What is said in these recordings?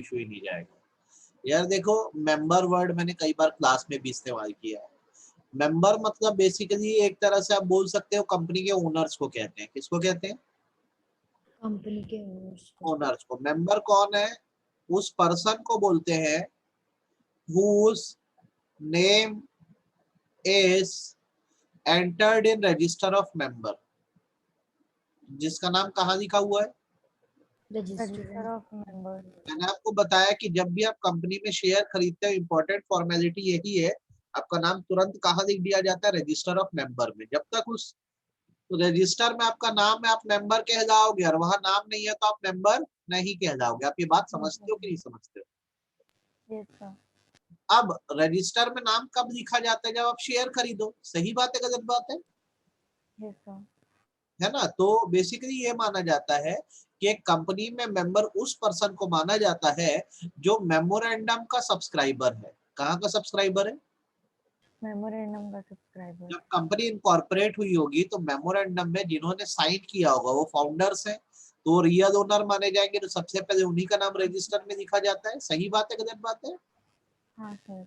Issue ही नहीं जाएगा। यार देखो, मेंबर वर्ड मैंने कई बार क्लास में भी इस्तेमाल किया है। मेंबर मतलब बेसिकली एक तरह से आप बोल सकते हो कंपनी के ओनर्स को कहते हैं। किसको कहते हैं? कंपनी के ओनर्स को। ओनर्स को। मेंबर कौन है? उस पर्सन को बोलते हैं whose name is entered in register of member, जिसका नाम कहाँ लिखा हुआ है? Register of member. मैंने आपको बताया कि जब भी आप कंपनी में शेयर खरीदते हो, इंपॉर्टेंट फॉर्मेलिटी यही है, आपका नाम तुरंत कहाँ लिख दिया जाता है? रजिस्टर ऑफ मेंबर में। जब तक उस रजिस्टर में आपका नाम है, आप मेंबर कहलाओगे, और वहां नाम नहीं है तो आप मेंबर नहीं कहलाओगे। आप ये बात समझते हो कि नहीं समझते हो? Yes sir. अब रजिस्टर में नाम कब लिखा जाता है? जब आप शेयर खरीदो। सही बात है, गलत बात है? Yes sir. है ना? तो बेसिकली ये माना जाता है कि एक कंपनी में मेंबर उस पर्सन को माना जाता है जो मेमोरेंडम का सब्सक्राइबर है। कहाँ का सब्सक्राइबर है? मेमोरेंडम का सब्सक्राइबर। जब कंपनी इनकॉर्पोरेट हुई होगी तो मेमोरेंडम में जिन्होंने साइन किया होगा वो फाउंडर्स हैं, तो रियल ओनर माने जाएंगे, तो सबसे पहले उन्हीं का नाम रजिस्टर में लिखा जाता है। सही बात है, गलत बात है? हाँ सर।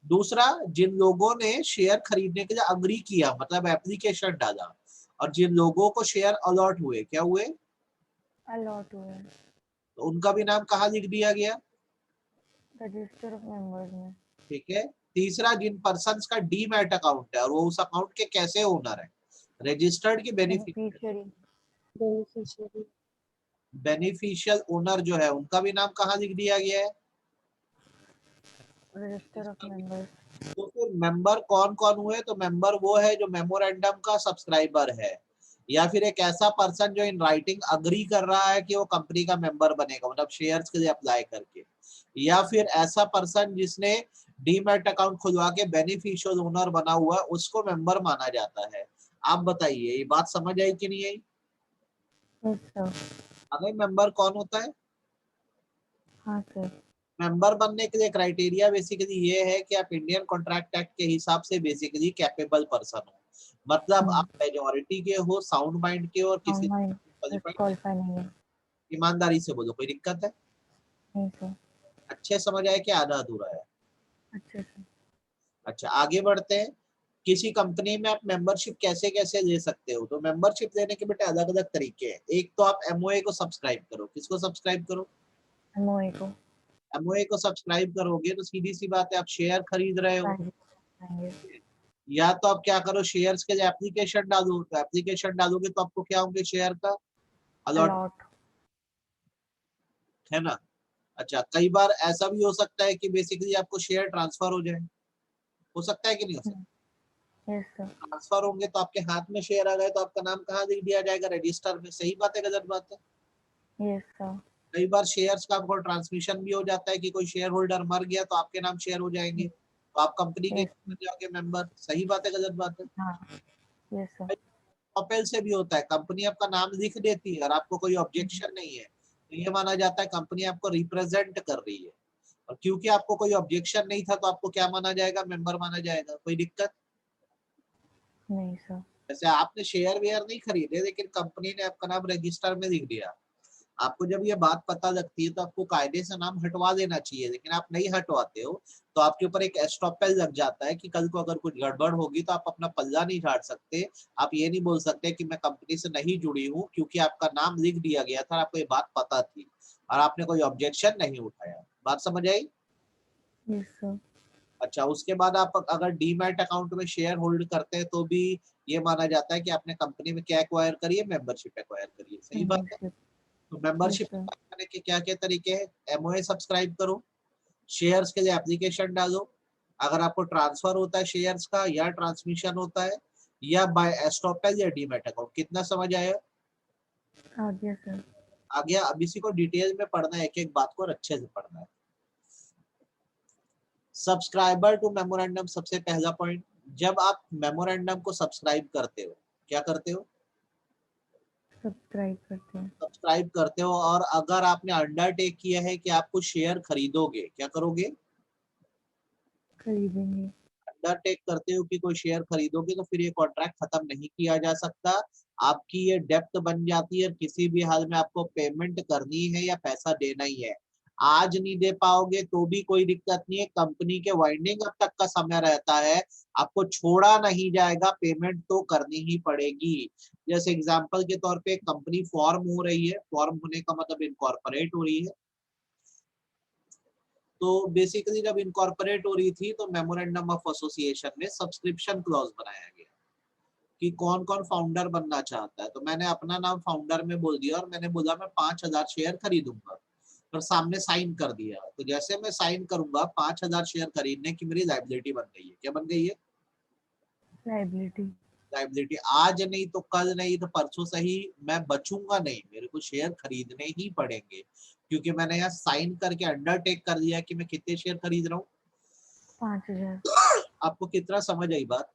दूसरा, जिन लोगों ने शेयर खरीदने के लिए अग्री किया, मतलब एप्लीकेशन डाला, और जिन लोगों को शेयर अलॉट हुए, क्या हुए? अलॉट हुए। तो उनका भी नाम कहाँ लिख दिया गया? रजिस्टर ऑफ मेंबर्स में। ठीक है। तीसरा, जिन पर्सन का डीमैट अकाउंट है और वो उस अकाउंट के कैसे ओनर है? रजिस्टर्ड की beneficial? Beneficiary. Beneficiary. Beneficial owner जो है उनका भी नाम कहाँ लिख दिया गया है? Register of members. तो फिर मेंबर कौन कौन हुए? तो मेंबर वो है जो मेमोरेंडम का सब्सक्राइबर है, या फिर एक ऐसा पर्सन जो इन राइटिंग अग्री कर रहा है कि वो कंपनी का मेंबर बनेगा, मतलब शेयर्स के लिए अप्लाई करके, या फिर ऐसा पर्सन जिसने डीमैट अकाउंट खुलवा के बेनिफिशियल ओनर बना हुआ है, उसको मेंबर माना जाता है। आप बताइए, ये बात समझ आई कि नहीं आई? Yes sir. अगर मेंबर कौन होता है? हाँ सर। मेंबर बनने के लिए क्राइटेरिया बेसिकली ये है कि आप इंडियन कॉन्ट्रैक्ट एक्ट के हिसाब से बेसिकली कैपेबल पर्सन हो, मतलब आप मेजोरिटी के हो, साउंड माइंड के हो, और किसी ऑनलाइन क्वालिफाइड। क्वालिफाई नहीं है। ईमानदारी से बोलो, कोई दिक्कत है? नहीं सर। अच्छे समझ आए कि आधा अधूरा है? अच्छा सर। अच्छा, आगे बढ़ते हैं। किसी कंपनी में आप मेंबरशिप कैसे कैसे ले सकते हो? तो मेंबरशिप लेने के बेटे अलग अलग तरीके हैं। एक तो आप एमओए को सब्सक्राइब करो। किसको सब्सक्राइब करो? एमओए को। एमओए को सब्सक्राइब करोगे तो सीधी सी बात है, आप शेयर खरीद रहे हो। आएंगे। या तो आप क्या करो, शेयर्स के लिए एप्लीकेशन डालो, तो एप्लीकेशन डालोगे तो आपको क्या होंगे? शेयर का अलॉट, अलॉट। है ना? अच्छा, कई बार ऐसा भी हो सकता है कि बेसिकली आपको शेयर ट्रांसफर हो जाए। हो सकता है कि नहीं हो सकता? Yes sir. ट्रांसफर होंगे तो आपके हाथ में शेयर आ गए तो आपका नाम कहाँ लिख दिया जाएगा? रजिस्टर में। सही बात है, गलत बात है? Yes sir. कई बार शेयर्स का आपको ट्रांसमिशन भी हो जाता है कि कोई शेयर होल्डर मर गया तो आपके नाम शेयर हो जाएंगे, तो आप कंपनी के यस। बन जाओगे मेंबर। सही बात है, गलत बात है? हाँ। Yes sir. अपेल से भी होता है, कंपनी आपका नाम लिख देती है और आपको कोई ऑब्जेक्शन नहीं है, तो ये माना जाता है कंपनी आपको रिप्रेजेंट कर रही है। और क्योंकि आपको कोई ऑब्जेक्शन नहीं था तो आपको क्या माना जाएगा? मेंबर माना जाएगा। कोई दिक्कत? नहीं सर। जैसे आपने शेयर वेयर नहीं खरीदे लेकिन कंपनी ने आपका नाम रजिस्टर में लिख दिया, आपको जब ये बात पता लगती है तो आपको कायदे से नाम हटवा देना चाहिए, लेकिन आप नहीं हटवाते हो, तो आपके ऊपर एक एस्टॉपेल लग जाता है कि कल को अगर कुछ गड़बड़ होगी तो आप अपना पल्ला नहीं झाड़ सकते। आप ये नहीं बोल सकते कि मैं कंपनी से नहीं जुड़ी हूँ, क्योंकि आपका नाम लिख दिया गया था, आपको ये बात पता थी और आपने कोई ऑब्जेक्शन नहीं उठाया। बात समझ आई? Yes sir. अच्छा, उसके बाद आप अगर डीमैट अकाउंट में शेयर होल्ड करते हैं तो भी ये माना जाता है कि आपने कंपनी में क्या एक्वायर करी है? मेंबरशिप एक्वायर करी है। सही बात है? मेंबरशिप। तो यस मेंबरशिप सर। करने के क्या क्या तरीके हैं? एमओए सब्सक्राइब करो, शेयर्स के लिए एप्लीकेशन डालो, अगर आपको ट्रांसफर होता है शेयर्स का या ट्रांसमिशन होता है, या बाय एस्टॉपेल या डीमैट अकाउंट। कितना समझ आया? आ गया सर। आ गया? अब इसी को डिटेल में पढ़ना है, एक एक बात को अच्छे से पढ़ना है। सब्सक्राइबर टू मेमोरेंडम, सबसे पहला पॉइंट, जब आप मेमोरेंडम को सब्सक्राइब करते हो, क्या करते हो? सब्सक्राइब करते हैं। सब्सक्राइब करते हो, और अगर आपने अंडरटेक किया है कि आप कुछ शेयर खरीदोगे, क्या करोगे? खरीदेंगे। अंडरटेक करते हो कि कोई शेयर खरीदोगे तो फिर ये कॉन्ट्रैक्ट खत्म नहीं किया जा सकता। आपकी ये डेप्थ बन जाती है, किसी भी हाल में आपको पेमेंट करनी है या पैसा देना ही है। आज नहीं दे पाओगे तो भी कोई दिक्कत नहीं है, कंपनी के वाइंडिंग अप तक का समय रहता है, आपको छोड़ा नहीं जाएगा, पेमेंट तो करनी ही पड़ेगी। जैसे एग्जांपल के तौर पे कंपनी फॉर्म हो रही है, फॉर्म होने का मतलब इनकॉर्पोरेट हो रही है। तो बेसिकली जब इनकॉर्पोरेट हो रही थी तो मेमोरेंडम ऑफ एसोसिएशन में सब्सक्रिप्शन क्लॉज बनाया गया कि कौन कौन फाउंडर बनना चाहता है। तो मैंने अपना नाम फाउंडर में बोल दिया और मैंने बोला मैं 5,000 शेयर खरीदूंगा, और सामने साइन कर दिया। तो जैसे मैं साइन करूंगा 5,000 शेयर खरीदने की मेरी लाइबिलिटी बन गई है। क्या बन गई है? लाइबिलिटी। लाइबिलिटी। आज नहीं तो कल नहीं तो परसों से ही मैं बचूंगा नहीं, मेरे को शेयर खरीदने ही पड़ेंगे, क्योंकि मैंने यहाँ साइन करके अंडरटेक कर लिया कि मैं कितने शेयर खरीद रहा हूँ। 5,000। आपको कितना समझ आई बात?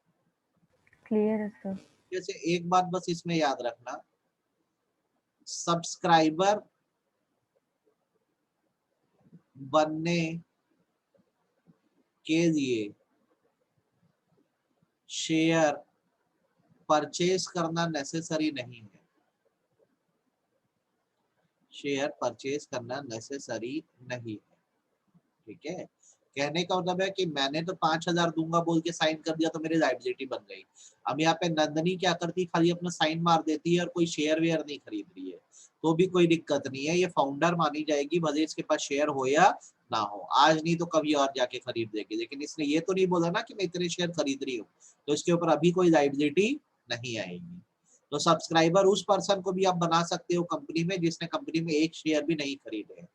क्लियर है सर। जैसे एक बात बस इसमें याद रखना, सब्सक्राइबर बनने के लिए शेयर परचेज करना नेसेसरी नहीं है। शेयर परचेज करना नेसेसरी नहीं है, ठीक है। कहने का मतलब है कि मैंने तो 5,000 दूंगा बोल के साइन कर दिया तो मेरी लाइबिलिटी बन गई। अब यहाँ पे नंदनी क्या करती, खाली अपना साइन मार देती है और कोई शेयर वेयर नहीं खरीद रही है, तो भी कोई दिक्कत नहीं है, ये फाउंडर मानी जाएगी, भले इसके पास शेयर हो या ना हो। आज नहीं तो कभी और जाके खरीद देगी, लेकिन इसने ये तो नहीं बोला ना कि मैं इतने शेयर खरीद रही हूँ, तो इसके ऊपर अभी कोई लाइबिलिटी नहीं आएगी। तो सब्सक्राइबर उस पर्सन को भी आप बना सकते हो कंपनी में जिसने कंपनी में एक शेयर भी नहीं खरीदे हैं।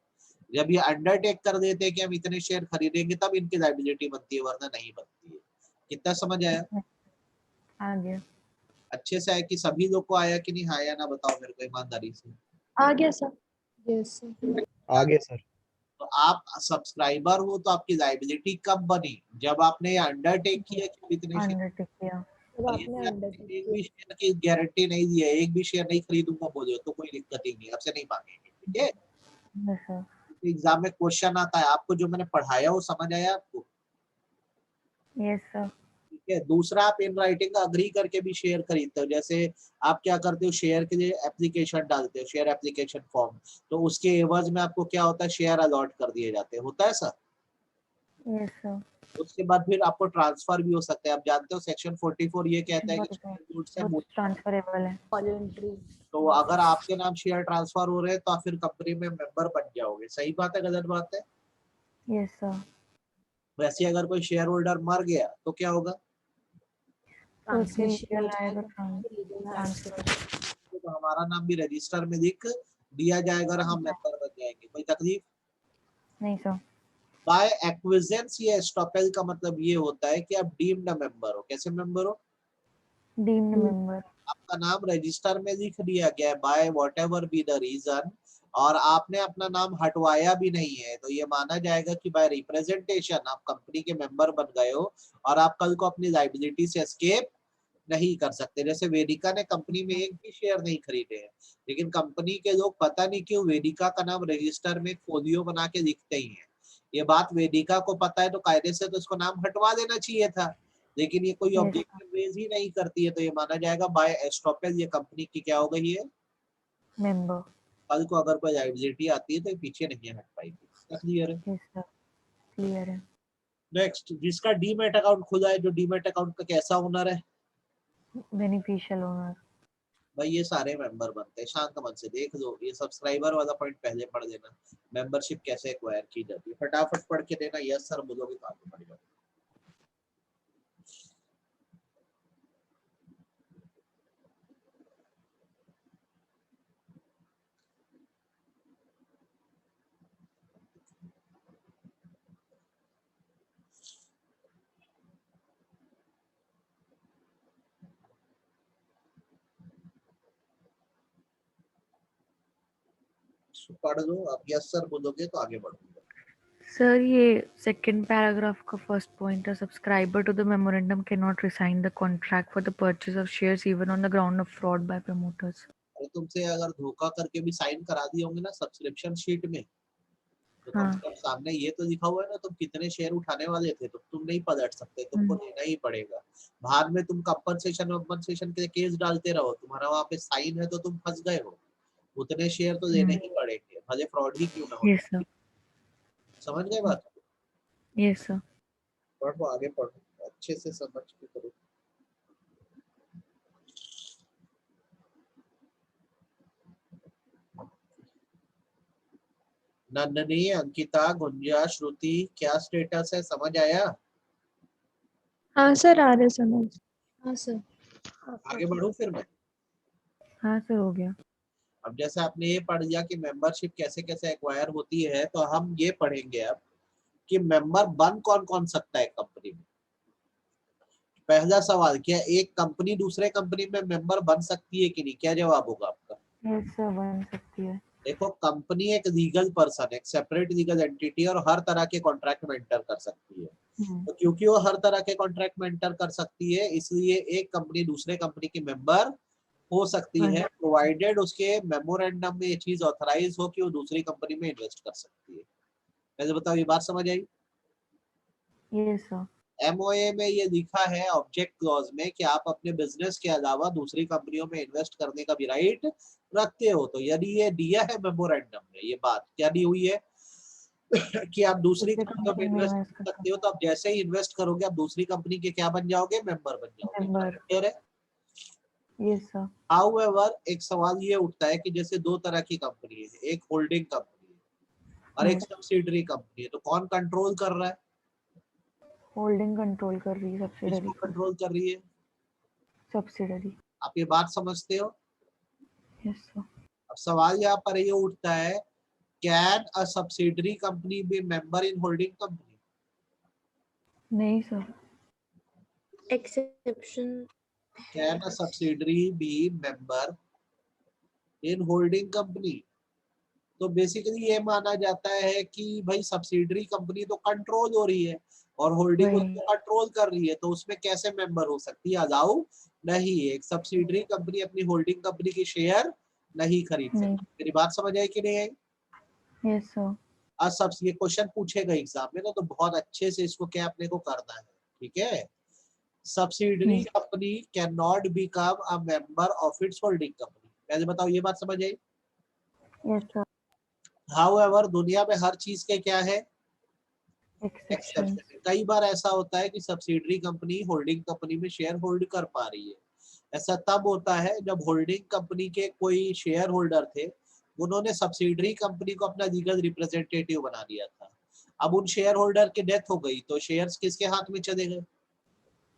जब ये अंडरटेक कर देते हैं कि हम इतने शेयर खरीदेंगे तब इनकी लायबिलिटी बनती है, वरना नहीं बनती है। कितना समझ आया? आ गया। अच्छे से आया कि सभी लोग को आया कि नहीं? हाँ या ना बताओ मेरे को ईमानदारी से। आ गया सर। Yes sir. आगे सर। तो आप सब्सक्राइबर हो तो आपकी लायबिलिटी कब बनी? जब आपने अंडरटेक किया कि इतने शेयर। अंडरटेक किया। जब और आपने यदि अंडरटेक आपने एक किया। भी शेयर की गारंटी नहीं दी है, एक भी शेयर नहीं खरीदूंगा बोले तो कोई दिक्कत ही नहीं, आपसे नहीं मांगेंगे, ठीक है। Yes sir. एग्जाम में क्वेश्चन आता है, आपको जो मैंने पढ़ाया वो समझ आया आपको? Yes sir. ठीक है। दूसरा, आप इन राइटिंग अग्री करके भी शेयर खरीदते हो। जैसे आप क्या करते हो, शेयर के लिए एप्लीकेशन डालते हो, शेयर एप्लीकेशन फॉर्म, तो उसके एवज में आपको क्या होता है, शेयर अलॉट कर दिए जाते हैं, होता है सर। Yes sir. उसके बाद फिर आपको ट्रांसफर भी हो सकता है। आप जानते हो सेक्शन 44 ये कहता है कि वो शेयर गुड्स से वो ट्रांसफरेबल है। वॉलंटरी। तो अगर आपके नाम शेयर ट्रांसफर हो रहे हैं तो आप फिर कंपनी में मेंबर बन जाओगे। सही बात है गलत बात है? Yes sir. वैसे अगर कोई शेयर होल्डर मर गया तो क्या होगा? तो उसके ट्रांसलेशन हो लीगल आएगा, जाएगा, लीगल ट्रांसफर। ट्रांसफर। तो हमारा नाम भी रजिस्टर में लिख दिया जाएगा और हम मेंबर बन जाएंगे। कोई तकलीफ? नहीं सर। बाय एक्विजेंस या एस्टॉपेल का मतलब ये होता है कि आप डीम्ड मेंबर हो। कैसे मेंबर हो? Deemed member. आपका नाम रजिस्टर में लिख दिया गया है by whatever be the reason, और आपने अपना नाम हटवाया भी नहीं है, तो ये माना जाएगा कि बाय रिप्रेजेंटेशन आप कंपनी के मेंबर बन गए हो और आप कल को अपनी लायबिलिटी से एस्केप नहीं कर सकते। जैसे वेदिका ने कंपनी में एक भी शेयर नहीं खरीदे हैं, लेकिन कंपनी के लोग पता नहीं क्यों वेदिका का नाम रजिस्टर में एक फोलियो बना के लिखते ही हैं। ये बात वेदिका को पता है तो कायदे से तो इसको नाम हटवा देना चाहिए था, लेकिन ये कोई यस ऑब्जेक्टिव रेज ही नहीं करती है, तो ये माना जाएगा बाय एस्टॉपेल ये कंपनी की क्या हो गई है, मेंबर। कल को अगर कोई लायबिलिटी आती है तो ये पीछे नहीं हट पाएगी। क्लियर है? Yes sir. क्लियर है। नेक्स्ट, जिसका डीमैट अकाउंट खुला है, जो डीमैट अकाउंट का कैसा ओनर है? Beneficial owner. भाई ये सारे मेंबर बनते हैं, शांत मन से देख लो, ये सब्सक्राइबर वाला पॉइंट पहले पढ़ लेना, मेंबरशिप कैसे एक्वायर की जाती है, फटाफट पढ़ के देना, यस सर बोलोगे तो आगे बढ़ जाओ। पढ़ लो, अब यस सर बोलोगे तो आगे बढ़ूंगा। सर ये सेकंड पैराग्राफ का फर्स्ट पॉइंट है, subscriber to the memorandum can not resign the contract for the purchase of shares even on the ground of fraud by promoters. अरे तुमसे अगर धोखा करके भी साइन करा दिए होंगे ना सब्सक्रिप्शन शीट में, तो कम हाँ। से कम सामने ये तो लिखा हुआ है ना तुम कितने शेयर उठाने वाले थे, तो तुम नहीं पलट सकते, तुमको देना ही पड़ेगा। बाद में तुम कंपनसेशन के लिए केस डालते रहो, तुम्हारा वहां पे साइन है तो तुम फंस गए हो, उतने शेयर तो देने ही पड़ेंगे, भले फ्रॉड ही क्यों ना हो यस जाए। सर। समझ गए बात? Yes, sir. पढ़ो, आगे पढ़ो, अच्छे से समझ के करो। नंदनी, अंकिता, गुंजा, श्रुति, क्या स्टेटस है, समझ आया? हाँ सर, आ रहे समझ। हाँ सर। आगे बढ़ूं फिर मैं? हाँ सर, हो गया। अब जैसे आपने ये पढ़ लिया कि मेंबरशिप कैसे कैसे एक्वायर होती है, तो हम ये पढ़ेंगे अब कि मेंबर बन कौन कौन सकता है कंपनी में। पहला सवाल, क्या एक कंपनी दूसरे कंपनी में मेंबर बन सकती है कि नहीं? क्या जवाब होगा आपका? Yes, sir, बन सकती है। देखो, कंपनी एक लीगल पर्सन, एक सेपरेट लीगल एंटिटी, और हर तरह के कॉन्ट्रैक्ट में एंटर कर सकती है। तो क्योंकि वो हर तरह के कॉन्ट्रैक्ट में एंटर कर सकती है, इसलिए एक कंपनी दूसरे कंपनी की मेंबर हो सकती है, प्रोवाइडेड उसके मेमोरेंडम में ये चीज ऑथराइज हो कि वो दूसरी कंपनी में इन्वेस्ट कर सकती है। वैसे बताओ, ये बात समझ आई? Yes, sir. एमओए में ये लिखा है ऑब्जेक्ट क्लॉज में कि आप अपने बिजनेस के अलावा दूसरी कंपनियों में इन्वेस्ट करने का भी राइट रखते हो। तो यदि ये दिया है मेमोरेंडम में, ये बात क्या दी हुई है कि आप दूसरी दूसरी कंपनियों में कंपनी में इन्वेस्ट इन्वेस्ट कर कर सकते हो, तो आप जैसे ही इन्वेस्ट करोगे आप दूसरी कंपनी के क्या बन जाओगे? मेंबर बन जाओगे। मेंबर। क्लियर है? Yes, sir. हाउएवर, एक सवाल ये उठता है कि जैसे दो तरह की कंपनी है, एक होल्डिंग कंपनी है और एक सब्सिडरी कंपनी है, तो कौन कंट्रोल कर रहा है? होल्डिंग कंट्रोल कर रही है सब्सिडरी किसको को। कंट्रोल कर रही है? सब्सिडरी। आप ये बात समझते हो? Yes, sir. अब सवाल यहाँ पर ये उठता है, can a subsidiary company be member in holding company? नहीं sir. Exception. Can a subsidiary be member in holding company? तो बेसिकली ये माना जाता है कि भाई सब्सिडरी कंपनी तो कंट्रोल हो रही है और होल्डिंग वही। उसको कंट्रोल कर रही है, तो उसमें कैसे मेंबर हो सकती है? अलाउ नहीं। एक सब्सिडरी कंपनी अपनी होल्डिंग कंपनी की शेयर नहीं खरीद नहीं। सकती। मेरी बात समझ आई कि नहीं आई? Yes, sir. आज सब ये क्वेश्चन पूछेगा एग्जाम में ना, तो बहुत अच्छे से इसको क्या अपने को करना है, ठीक है? Subsidiary company can not become a member of its holding company. पहले बताओ, ये बात समझ आई? Yes, sir. हाउएवर, दुनिया में हर चीज के क्या है? Exceptions. एक्सेप्शन। कई बार ऐसा होता है कि सब्सिडरी कंपनी होल्डिंग कंपनी में शेयर होल्ड कर पा रही है। ऐसा तब होता है जब होल्डिंग कंपनी के कोई शेयर होल्डर थे, उन्होंने सब्सिडरी कंपनी को अपना लीगल रिप्रेजेंटेटिव बना दिया था। अब उन शेयर होल्डर की डेथ हो गई, तो शेयर्स किसके हाथ में चले गए?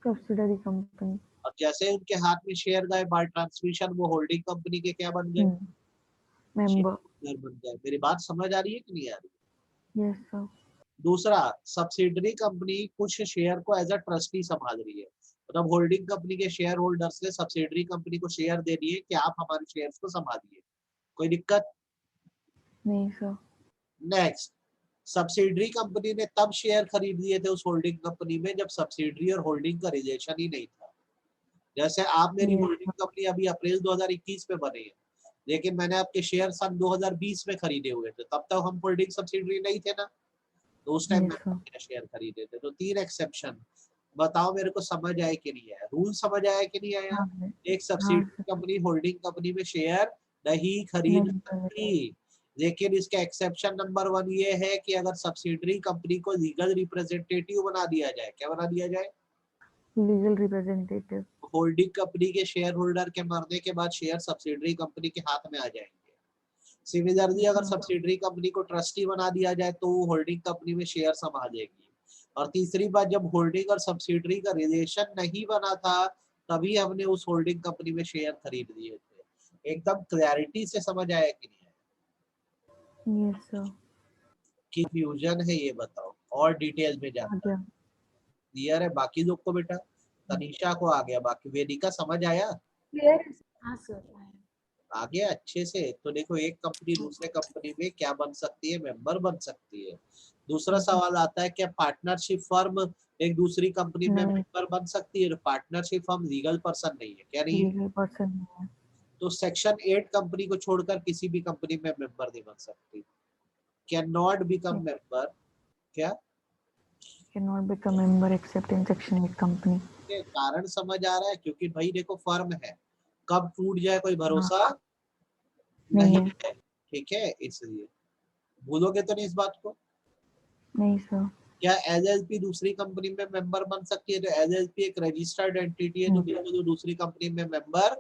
Subsidiary company. और जैसे उनके हाथ में शेयर गए बाय ट्रांसमिशन, वो होल्डिंग कंपनी के क्या बन गए? मेंबर। शेयर बन गए। मेरी बात समझ आ रही है कि नहीं आ रही? Yes sir. दूसरा, सब्सिडरी कंपनी कुछ शेयर को एज अ ट्रस्टी संभाल रही है। मतलब होल्डिंग कंपनी के शेयर होल्डर्स ने सब्सिडरी कंपनी को शेयर दे दिए कि आप हमारे शेयर्स को संभालिए। कोई दिक्कत नहीं सर। नेक्स्ट, सब्सिडरी कंपनी ने तब शेयर खरीद लिए थे उस होल्डिंग कंपनी में जब सब्सिडरी और होल्डिंग का रिलेशन ही नहीं था। जैसे आप मेरी होल्डिंग कंपनी अभी अप्रैल 2021 में बनी है, लेकिन मैंने आपके शेयर सन 2020 में खरीदे हुए थे, तब तक हम होल्डिंग सब्सिडरी नहीं थे ना, तो उस टाइम मैंने शेयर खरीदे थे। तो 3 एक्सेप्शन। बताओ मेरे को समझ आए कि नहीं आया? रूल समझ आया कि नहीं आया? एक सब्सिडरी कंपनी होल्डिंग कंपनी में शेयर नहीं खरीद सकती, लेकिन इसका एक्सेप्शन नंबर 1 ये है कि अगर सब्सिडरी कंपनी को लीगल रिप्रेजेंटेटिव बना दिया जाए। क्या बना दिया जाए? Legal representative. होल्डिंग कंपनी के शेयर होल्डर के मरने के बाद शेयर सब्सिडरी कंपनी के हाथ में आ जाएंगे। सिमिलरली अगर सब्सिडरी कंपनी को ट्रस्टी बना दिया जाए तो वो होल्डिंग कंपनी में शेयर संभालेगी। और तीसरी बात, जब होल्डिंग और सब्सिडरी का रिलेशन नहीं बना था, तभी हमने उस होल्डिंग कंपनी में शेयर खरीद लिए थे। एकदम क्लैरिटी से समझ आया कि नहीं आया? Yes sir. कंफ्यूजन है ये बताओ, और डिटेल में जानना है? क्लियर है बाकी लोग को? बेटा तनीषा को आ गया, बाकी वेदिका समझ आया? क्लियर है? हाँ सर। आ गया अच्छे से। तो देखो, एक कंपनी दूसरे कंपनी में क्या बन सकती है? मेंबर बन सकती है। दूसरा सवाल आता है, क्या पार्टनरशिप फर्म एक दूसरी कंपनी में मेंबर बन सकती है? पार्टनरशिप फर्म लीगल पर्सन नहीं है। क्या नहीं है? लीगल पर्सन नहीं है। तो सेक्शन 8 कंपनी को छोड़कर किसी भी कंपनी में मेंबर नहीं बन सकती। Can not become member. क्या? Can not become member except in section 8 company. कारण समझ आ रहा है? क्योंकि भाई देखो, फर्म है, कब टूट जाए कोई भरोसा नहीं है, ठीक है? इसलिए भूलोगे तो नहीं इस बात को? नहीं सर। क्या एलएलपी दूसरी कंपनी में मेंबर बन सकती है? तो एलएलपी एक रजिस्टर्ड एंटिटी है जो दूसरी कंपनी में मेंबर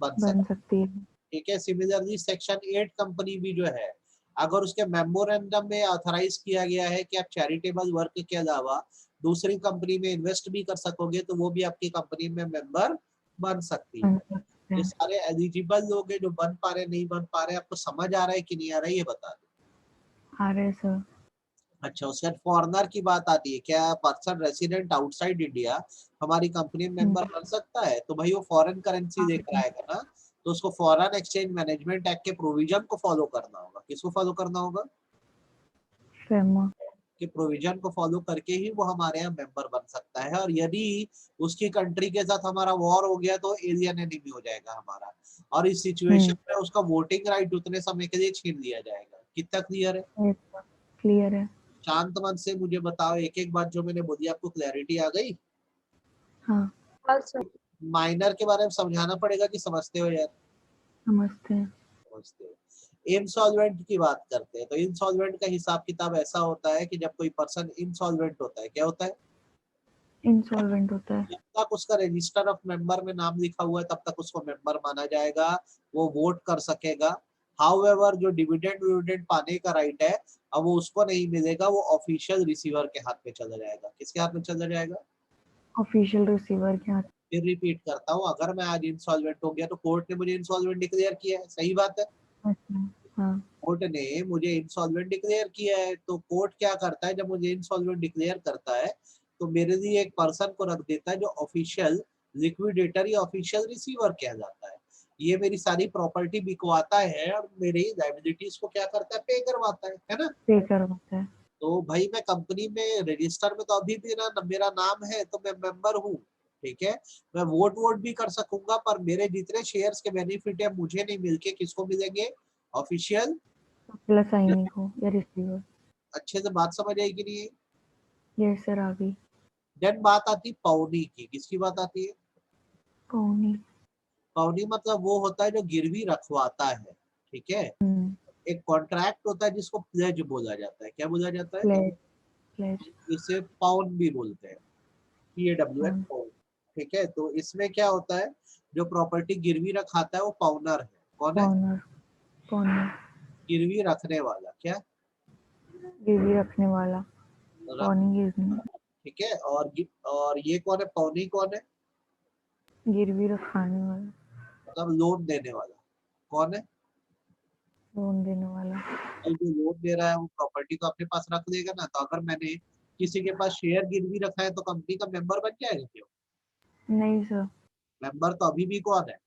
बन बन सकती सकती है। है। ठीक है। सिमिलरली सेक्शन 8 कंपनी भी जो है, अगर उसके मेमोरेंडम में ऑथराइज किया गया है कि आप चैरिटेबल वर्क के अलावा दूसरी कंपनी में इन्वेस्ट भी कर सकोगे, तो वो भी आपकी कंपनी में मेंबर बन सकती है। बन सकते ये हैं। सारे एलिजिबल लोग हैं जो बन पा रहे नहीं बन पा रहे। आपको समझ आ रहा है कि नहीं आ रहा है, ये बता दो। आ रहे हैं सर। अच्छा, उसके बाद फॉरेनर की बात आती है, क्या पर्सन रेसिडेंट आउटसाइड इंडिया हमारी कंपनी में मेंबर बन सकता है? तो भाई वो फॉरेन करेंसी देख रहा है ना, तो उसको फॉरेन एक्सचेंज मैनेजमेंट एक्ट के प्रोविजन को फॉलो करना होगा। किसको फॉलो करना होगा? फेमा। कि प्रोविजन को फॉलो करके ही वो हमारे यहाँ मेंबर बन सकता है। और यदि उसकी कंट्री के साथ हमारा वॉर हो गया तो एलियन एनिमी हो जाएगा हमारा, और इस सिचुएशन में उसका वोटिंग राइट उतने समय के लिए छीन लिया जाएगा। कितना क्लियर है? क्लियर है। शांत मन से मुझे बताओ, एक एक बात जो मैंने बोली आपको क्लैरिटी आ गई? हाँ हाँ सर। माइनर के बारे में समझाना पड़ेगा कि समझते हो यार? समझते हैं। समझते हो। इंसॉल्वेंट की बात करते हैं, तो इंसॉल्वेंट का हिसाब किताब ऐसा होता है कि जब कोई पर्सन इंसॉल्वेंट होता है, क्या होता है? इंसॉल्वेंट होता है। जब तक उसका रजिस्टर ऑफ मेंबर में नाम लिखा हुआ है तब तक उसको मेंबर माना जाएगा, वो वोट कर सकेगा। हाउएवर जो डिविडेंड विविडेंड पाने का राइट है, अब वो उसको नहीं मिलेगा, वो ऑफिशियल रिसीवर के हाथ में चला जाएगा। किसके हाथ में चला जाएगा? ऑफिशियल रिसीवर के हाथ। फिर रिपीट करता हूँ, अगर मैं आज इंसॉल्वेंट हो गया तो कोर्ट ने मुझे इंसॉल्वेंट डिक्लेयर किया है, सही बात है। अच्छा। हाँ। कोर्ट ने मुझे इंसॉल्वेंट डिक्लेयर किया है, तो कोर्ट क्या करता है, जब मुझे इंसॉल्वेंट डिक्लेयर करता है तो मेरे लिए एक पर्सन को रख देता है जो ऑफिशियल लिक्विडेटर या ऑफिशियल रिसीवर कहलाता है। ये मेरी सारी प्रॉपर्टी बिकवाता है और मेरी लायबिलिटीज को क्या करता है, पे करवाता है ना। पे करवाता है। तो भाई मैं कंपनी में रजिस्टर में तो अभी भी ना मेरा नाम है, तो मैं मेंबर हूँ। ठीक है। मैं वोट वोट भी कर सकूंगा, पर मेरे जितने शेयर्स के बेनिफिट है मुझे नहीं मिलके किसको मिलेंगे? ऑफिशियल। प्लस साइनिंग को या रिसीवर। अच्छे से बात समझ आई कि नहीं? यस सर आ गई। देन बात आती पौनी की। किसकी बात आती है? कौन ही। पौनी मतलब वो होता है जो गिरवी रखवाता है। ठीक है। एक कॉन्ट्रैक्ट होता है जिसको प्लेज बोला जाता है। क्या बोला जाता है? प्लेज। प्लेज। इसे पाउन भी बोलते हैं, PAWN कौन। पाउन। ठीक है। तो इसमें क्या होता है, जो प्रॉपर्टी गिरवी रखाता है वो पाउनर है। कौन है? कॉर्नर। कॉर्नर। गिरवी रखने वाला। क्या? गिरवी रखने वाला। रख। पौनी गिरवी। ठीक है। और ये कौन है? पौनी कौन है? गिरवी रखाने वाला। मतलब लोन देने वाला। कौन है? लोन देने वाला। भाई जो लोन दे रहा है वो प्रॉपर्टी को अपने पास रख लेगा ना। तो अगर मैंने किसी के पास शेयर गिरवी रखा है तो कंपनी का मेंबर बन जाएगा क्यों? नहीं सर। मेंबर तो अभी भी कौन है?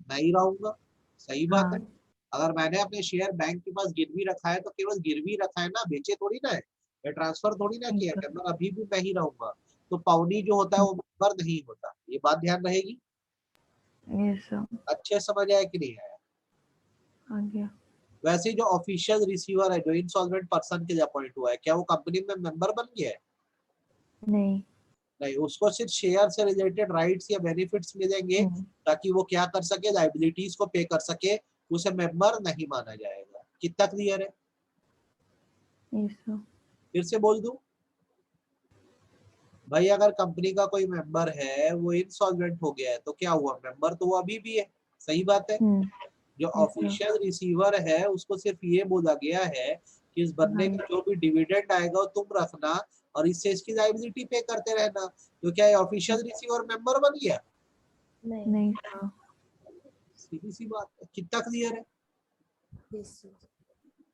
मैं ही रहूंगा। सही बात है। हाँ। अगर मैंने अपने शेयर बैंक के पास गिरवी रखा है तो केवल गिरवी रखा है ना, बेचे थोड़ी ना है, या ट्रांसफर थोड़ी ना नहीं किया। सर। मेंबर अभी भी मैं ही रहूंगा। तो पाउनी जो होता है वो मेंबर नहीं होता। ये बात ध्यान रहेगी। Yes sir. अच्छे समझ आया कि नहीं आया? आ गया। वैसे ही जो ऑफिशियल रिसीवर है जो इंसॉल्वेंट पर्सन के लिए अपॉइंट हुआ है, क्या वो कंपनी में मेंबर बन गया है? नहीं। नहीं, उसको सिर्फ शेयर से रिलेटेड राइट्स या बेनिफिट्स मिलेंगे, ताकि वो क्या कर सके, लाइबिलिटीज को पे कर सके। उसे मेंबर नहीं माना जाएगा। कितना क्लियर है? Yes sir. फिर से बोल दूं? भाई अगर कंपनी का कोई मेंबर है वो इंसॉल्वेंट हो गया है तो क्या हुआ? मेंबर तो वो अभी भी है। सही बात है। जो यस सर। ऑफिशियल रिसीवर है उसको सिर्फ ये बोला गया है कि इस बंदे का जो भी डिविडेंड आएगा वो तुम रखना, और इससे इसकी लायबिलिटी पे करते रहना। तो क्या ऑफिशियल रिसीवर मेंबर बन गया? नहीं सर। सीधी सी बात है। कितना क्लियर है? Yes sir.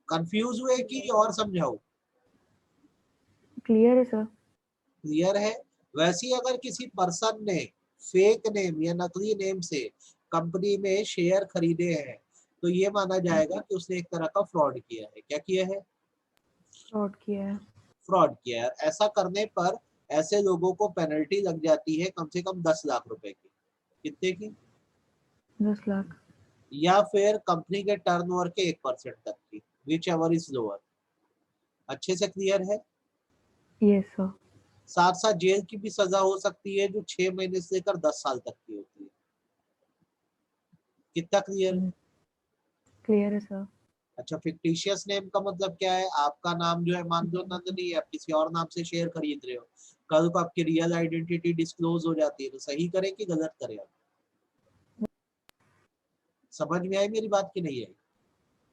कंफ्यूज हुए कि और समझाऊं? क्लियर है सर। क्लियर है। वैसे ही अगर किसी पर्सन ने फेक नेम या नकली नेम से कंपनी में शेयर खरीदे हैं तो ये माना जाएगा कि उसने एक तरह का फ्रॉड किया है। क्या किया है? फ्रॉड किया है। फ्रॉड किया है। ऐसा करने पर ऐसे लोगों को पेनल्टी लग जाती है कम से कम 10 लाख रुपए की। कितने की? 10 लाख। या फिर कंपनी के टर्नओवर के 1% तक की, विच एवर इज लोअर। अच्छे से क्लियर है? Yes sir. साथ साथ जेल की भी सजा हो सकती है जो 6 महीने से लेकर 10 साल तक की होती है। कितना क्लियर है? क्लियर है सर। अच्छा, फिक्टिशियस नेम का मतलब क्या है? आपका नाम जो है मान लो नंदनी है, आप किसी और नाम से शेयर खरीद रहे हो, कल को आपकी रियल आइडेंटिटी डिस्क्लोज हो जाती है, तो सही करें कि गलत करें? आप समझ में आई मेरी बात की नहीं आई?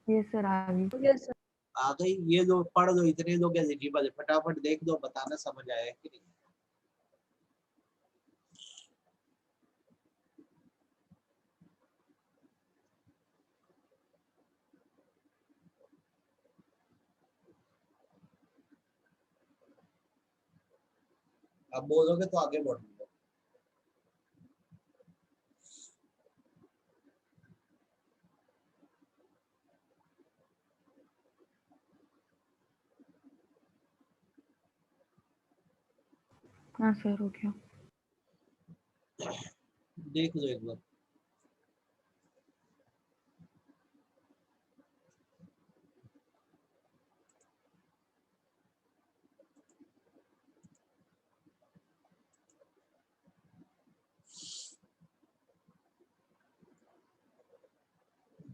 ये सर आगे। Yes, sir. आ गई? ये लो पढ़ लो, इतने लोग एलिजिबल है, फटाफट देख दो, बताना समझ आया है कि नहीं। अब बोलोगे तो आगे बढ़ूंगा। हाँ सर, हो गया। देख लो एक बार।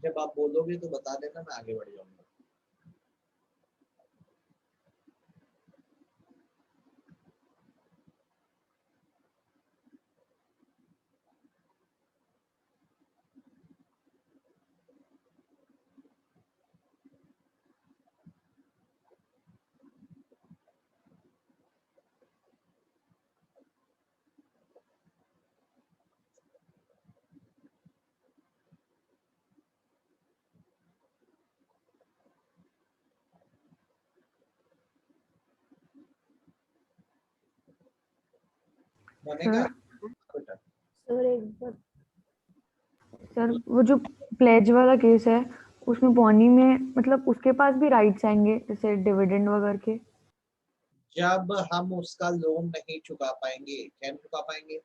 जब आप बोलोगे तो बता देना, मैं आगे बढ़ जाऊंगा। बनेगा सर बेटा? Sir, एक बार सर वो जो प्लेज वाला केस है, उसमें पौनी में मतलब उसके पास भी राइट्स आएंगे जैसे डिविडेंड वगैरह के। जब हम उसका लोन नहीं चुका पाएंगे, क्या नहीं चुका पाएंगे,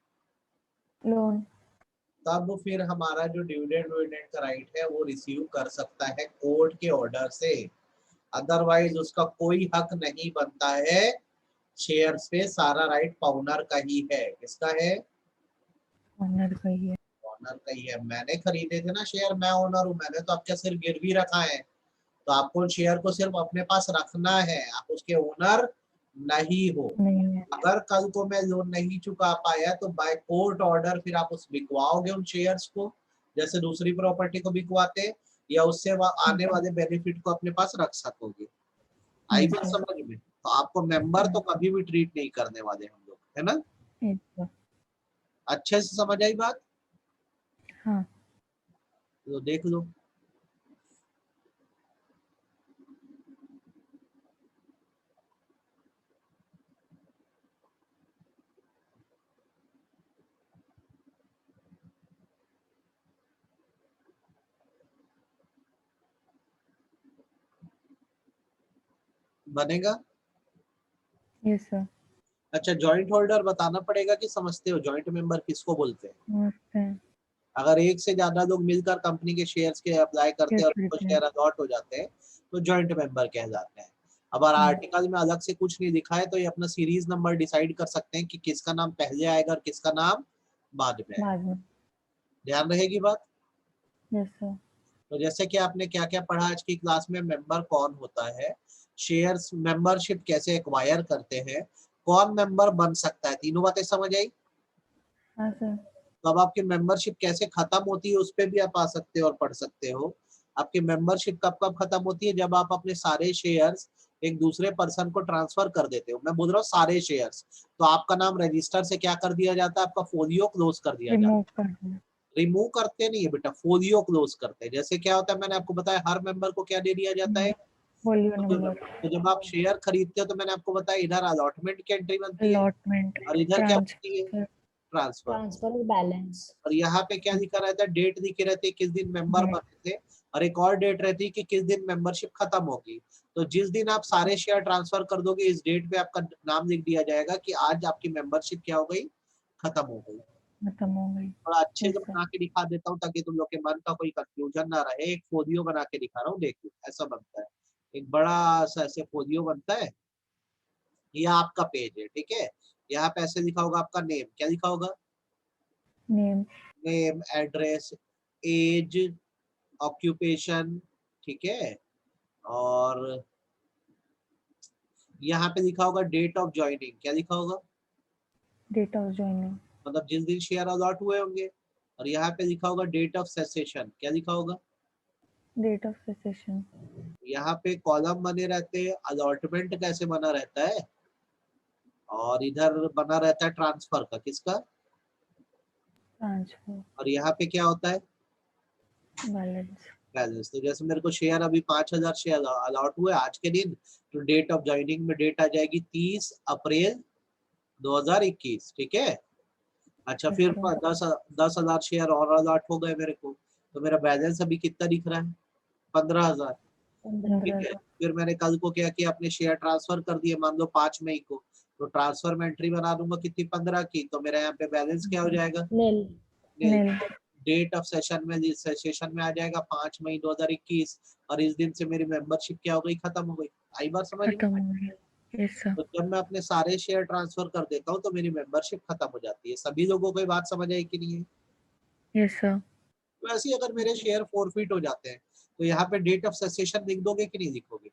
लोन। तब फिर हमारा जो डिविडेंड विविडेंड का राइट है वो रिसीव कर सकता है कोर्ट के ऑर्डर से। अदरवाइज उसका कोई हक नहीं बनता है शेयर्स पे। सारा राइट पाउनर का ही है। किसका है? ऑनर का ही है। ओनर का ही है। मैंने खरीदे थे ना शेयर, मैं ओनर हूँ, मैंने तो आपके सिर्फ गिरवी रखा है। तो आपको शेयर को सिर्फ अपने पास रखना है, आप उसके ओनर नहीं हो। नहीं है। अगर कल को मैं लोन नहीं चुका पाया तो बाय कोर्ट ऑर्डर फिर आप उस बिकवाओगे उन शेयर्स को, जैसे दूसरी प्रॉपर्टी को बिकवाते, या उससे आने वाले बेनिफिट को अपने पास रख सकोगे। आई बात सर। समझ में? तो आपको मेंबर तो कभी भी ट्रीट नहीं करने वाले हम लोग, है ना? सर। अच्छे से समझ आई बात? हाँ तो देख लो। बनेगा? Yes sir. अच्छा, जॉइंट होल्डर बताना पड़ेगा कि समझते हो जॉइंट मेंबर किसको बोलते हैं? नमस्ते हैं। अगर एक से ज्यादा लोग मिलकर कंपनी के शेयर्स के अप्लाई करते हैं और कैसे कुछ हैं? शेयर अलॉट हो जाते हैं तो जॉइंट मेंबर कहलाते हैं। अब अगर आर्टिकल में अलग से कुछ नहीं लिखा है तो ये अपना सीरीज नंबर डिसाइड कर सकते हैं कि किसका नाम पहले आएगा और किसका नाम बाद में आएगा। बाद में। ध्यान रहेगी बात? Yes sir. तो जैसे कि आपने क्या क्या पढ़ा आज की क्लास में, मेंबर कौन होता है, शेयर्स मेंबरशिप कैसे एक्वायर करते हैं, कौन मेंबर बन सकता है, तीनों बातें समझ आई? हाँ सर। तो अब आपकी मेंबरशिप कैसे खत्म होती है उस पर भी आप आ सकते हो और पढ़ सकते हो। आपकी मेंबरशिप कब कब खत्म होती है? जब आप अपने सारे शेयर्स एक दूसरे पर्सन को ट्रांसफर कर देते हो। मैं बोल रहा हूँ सारे शेयर्स। तो आपका नाम रजिस्टर से क्या कर दिया जाता है? आपका फोलियो क्लोज कर दिया जाता रिमूव है। कर दो। रिमूव करते नहीं है बेटा, फोलियो क्लोज करते हैं। जैसे क्या होता है, मैंने आपको बताया हर मेंबर को क्या दे दिया जाता है? Folio folio number. नंबर। तो जब आप शेयर खरीदते हो तो मैंने आपको बताया इधर अलॉटमेंट की एंट्री बनती है अलॉटमेंट। और इधर क्या बनती है? ट्रांसफर। ट्रांसफर। transfer और balance. और यहाँ पे क्या लिखा रहता है? डेट लिखी रहती है किस दिन मेंबर डेट। बने थे, और एक और डेट रहती है कि किस दिन मेंबरशिप खत्म होगी। तो जिस दिन आप सारे शेयर ट्रांसफर कर दोगे इस डेट पे आपका नाम लिख दिया जाएगा कि आज आपकी मेंबरशिप क्या हो गई? खत्म हो गई। खत्म हो गई। थोड़ा अच्छे से यस सर। बना के दिखा देता हूँ ताकि तुम लोग के मन का कोई कंफ्यूजन ना रहे। एक फोलियो बना के दिखा रहा हूँ, देखो ऐसा बनता है। एक बड़ा सा ऐसे फोलियो बनता है, ये आपका पेज है, ठीक है। यहाँ पे ऐसे लिखा होगा आपका नेम, क्या लिखा होगा? Name. Name, address, age, occupation, ठीक है, और यहाँ पे लिखा होगा डेट ऑफ ज्वाइनिंग, क्या लिखा होगा? डेट ऑफ ज्वाइनिंग, मतलब जिस दिन शेयर अलॉट हुए होंगे। और यहाँ पे लिखा होगा डेट ऑफ सेसेशन, क्या लिखा होगा? डेट ऑफ सेसेशन, यहाँ पे कॉलम बने रहते हैं, अलॉटमेंट कैसे बना रहता है, और इधर बना रहता है ट्रांसफर का, किसका? ट्रांसफर, और यहाँ पे क्या होता है? बैलेंस। बैलेंस। तो जैसे मेरे को शेयर अभी 5,000 शेयर अलॉट हुए आज के दिन, तो डेट ऑफ ज्वाइनिंग में डेट आ जाएगी 30 अप्रैल 2021, ठीक है। अच्छा, फिर ठीक है। 10,000 शेयर और अलॉट हो गए मेरे को, तो मेरा बैलेंस अभी कितना दिख रहा है? 15,000, ठीक है। 15,000, फिर मैंने कल को क्या किया, अपने शेयर ट्रांसफर कर दिए, मान लो 5 मई को, तो ट्रांसफर में एंट्री बना दूंगा कितनी, 15 की, तो मेरा यहाँ पे बैलेंस क्या हो जाएगा? नील। नील। नील। डेट ऑफ सेशन में, सेशन में आ जाएगा 5 मई 2021, और इस दिन से मेरी मेंबरशिप क्या हो गई, खत्म हो गई। आई बात समझ में? खत्म हो गई। Yes sir. तो जब मैं अपने सारे शेयर ट्रांसफर कर देता हूँ तो मेरी मेंबरशिप खत्म हो जाती है। सभी लोगों को ये बात समझ आई कि नहीं है? Yes sir. वैसे ही अगर मेरे शेयर फॉरफिट हो जाते हैं तो यहाँ पे डेट ऑफ सेसेशन लिख दोगे कि नहीं लिखोगे?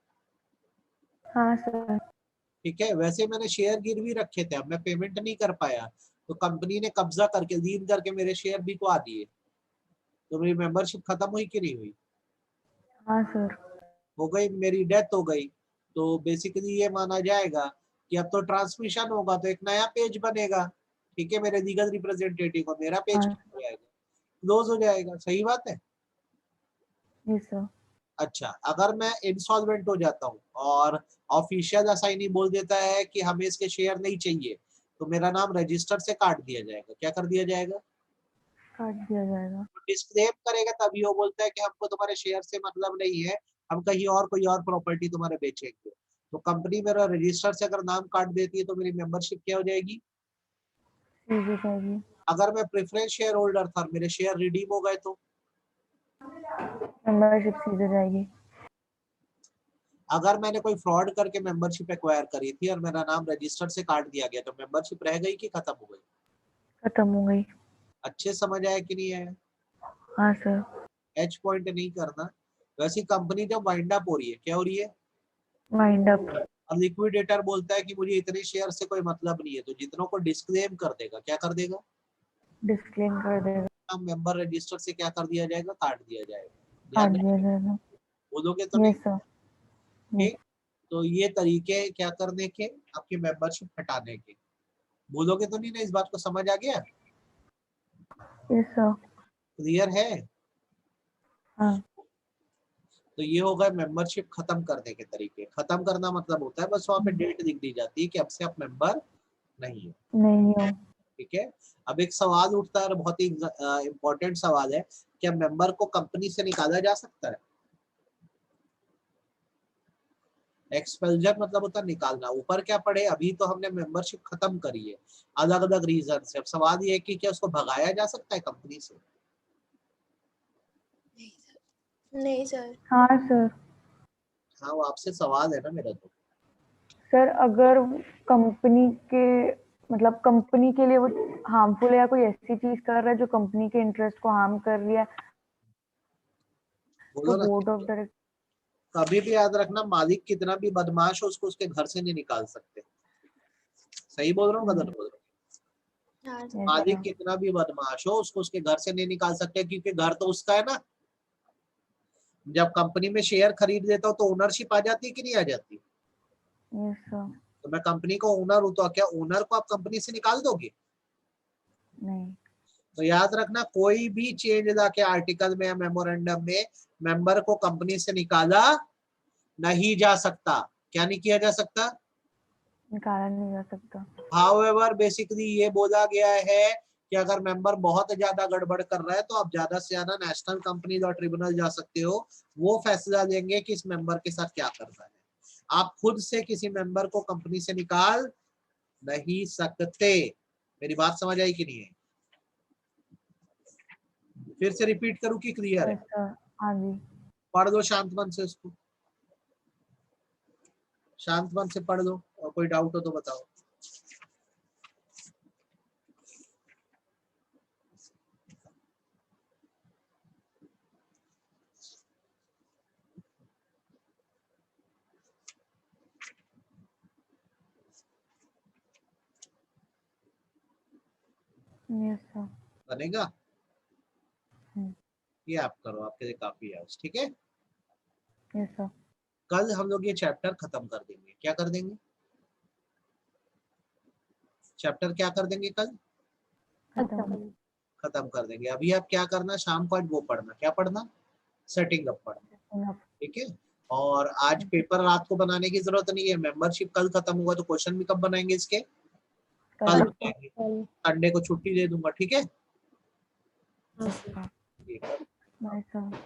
हाँ सर। ठीक है। वैसे मैंने शेयर गिरवी रखे थे, अब मैं पेमेंट नहीं कर पाया, तो कंपनी ने कब्जा करके लीन करके मेरे शेयर बिकवा दिए, तो मेरी मेंबरशिप खत्म हुई कि नहीं हुई? हाँ सर। हो गई, मेरी डेथ हो गई। तो बेसिकली ये माना जाएगा कि अब तो ट्रांसमिशन होगा तो एक नया पेज बनेगा, ठीक है, मेरे लीगल रिप्रेजेंटेटिव को मेरा पेज हाँ। हो जाएगा, क्लोज हो जाएगा। सही बात है। Yes sir. अच्छा, अगर मैं इंसॉल्वेंट हो जाता हूँ और ऑफिशियल असाइनी बोल देता है कि हमें इसके शेयर नहीं चाहिए, तो मेरा नाम रजिस्टर से काट दिया जाएगा। क्या कर दिया जाएगा? काट दिया जाएगा। डिस्क्लेम करेगा तभी वो बोलता है कि हमको तुम्हारे शेयर से मतलब नहीं है, हम कहीं और कोई और प्रॉपर्टी तुम्हारे बेचेंगे। तो कंपनी मेरा रजिस्टर से अगर नाम काट देती है तो मेरी मेंबरशिप क्या हो जाएगी? सीज हो जाएगी। अगर मैं प्रेफरेंस शेयर होल्डर था, मेरे शेयर रिडीम हो गए तो? मेंबरशिप सीज हो जाएगी। अगर मैंने कोई फ्रॉड करके मेंबरशिप एक्वायर करी थी और मेरा नाम रजिस्टर से काट दिया गया, तो मेंबरशिप रह गई कि खत्म हो गई? खत्म हो गई। अच्छे समझ आया कि नहीं आया? हाँ सर। एच पॉइंट नहीं करना। वैसे कंपनी जब वाइंड अप हो रही है, क्या हो रही है? Wind up. और लिक्विडेटर बोलता है कि मुझे इतने शेयर से कोई मतलब नहीं है, तो जितनों को डिस्क्लेम कर देगा, क्या कर देगा? डिस्क्लेम कर देगा। मेंबर रजिस्टर से क्या कर दिया जाएगा? काट दिया जाएगा। काट ध्यान दिया रखिए, जाएगा। बोलोगे तो नहीं? Yes sir. ठीक। तो ये तरीके हैं क्या करने के, आपकी मेंबरशिप हटाने के। बोलोगे तो नहीं ना? इस बात को समझ आ गया? Yes sir. क्लियर है? हाँ। तो ये होगा मेंबरशिप खत्म करने के तरीके। खत्म करना मतलब होता है बस वहां पे डेट लिख दी जाती है कि अब से आप मेंबर नहीं हो, नहीं हो। ठीक है। अब एक सवाल उठता है और बहुत ही इंपॉर्टेंट सवाल है, क्या मेंबर को कंपनी से निकाला जा सकता है? एक्सपेल्जर मतलब होता है निकालना। ऊपर क्या पढ़े, अभी तो हमने मेंबरशिप खत्म करी है अलग अलग रीजन से। अब सवाल ये है कि क्या उसको भगाया जा सकता है कंपनी से? नहीं सर। हाँ सर। हाँ, वो आपसे सवाल है ना मेरा। तो सर अगर कंपनी के मतलब कंपनी के लिए वो हार्मफुल है या कोई ऐसी चीज कर रहा है जो कंपनी के इंटरेस्ट को हार्म कर रही है, तो बोलो ना। Board of director. कभी भी याद रखना, मालिक कितना भी बदमाश हो उसको उसके घर से नहीं निकाल सकते। सही बोल रहा हूँ गलत बोल रहा हूँ? हाँ सर। मालिक कितना भी बदमाश हो उसको उसके घर से नहीं निकाल सकते, क्योंकि घर तो उसका है ना। जब कंपनी में शेयर खरीद लेता हूँ तो ओनरशिप आ जाती है कि नहीं आ जाती? Yes sir. तो मैं कंपनी का ओनर हूँ, तो क्या ओनर को आप कंपनी से निकाल दोगे? नहीं। तो याद रखना, कोई भी चेंज लाके आर्टिकल में या मेमोरेंडम में मेंबर को कंपनी से निकाला नहीं जा सकता। क्या नहीं किया जा सकता? निकाला नहीं जा सकता। हाउएवर बेसिकली ये बोला गया है कि अगर मेंबर बहुत ज्यादा गड़बड़ कर रहा है तो आप ज्यादा से ज्यादा नेशनल कंपनीज और ट्रिब्यूनल जा सकते हो। वो फैसला लेंगे कि इस मेंबर के साथ क्या करना है। आप खुद से किसी मेंबर को कंपनी से निकाल नहीं सकते। मेरी बात समझ आई कि नहीं है? फिर से रिपीट करूं कि क्लियर है? Yes sir. हाँ जी। पढ़ दो शांत मन से उसको, शांत मन से पढ़ दो, और कोई डाउट हो तो बताओ। Yes, sir. बनेगा? हम्म। ये आप करो, आपके लिए काफी है। ठीक है, Yes, sir. कल हम लोग ये चैप्टर खत्म कर देंगे। क्या कर देंगे? चैप्टर क्या कर देंगे कल? खत्म। खत्म कर देंगे। अभी आप क्या करना, शाम को आज वो पढ़ना। क्या पढ़ना? सेटिंग अप पढ़ना। Enough. ठीक है, और आज पेपर रात को बनाने की जरूरत नहीं है। मेंबरशिप कल खत्म होगा तो क्वेश्चन भी कब बनाएंगे इसके? कल कल। बनाएंगे। संडे को छुट्टी दे दूंगा। ठीक है, हाँ सर। ठीक है। Bye, sir.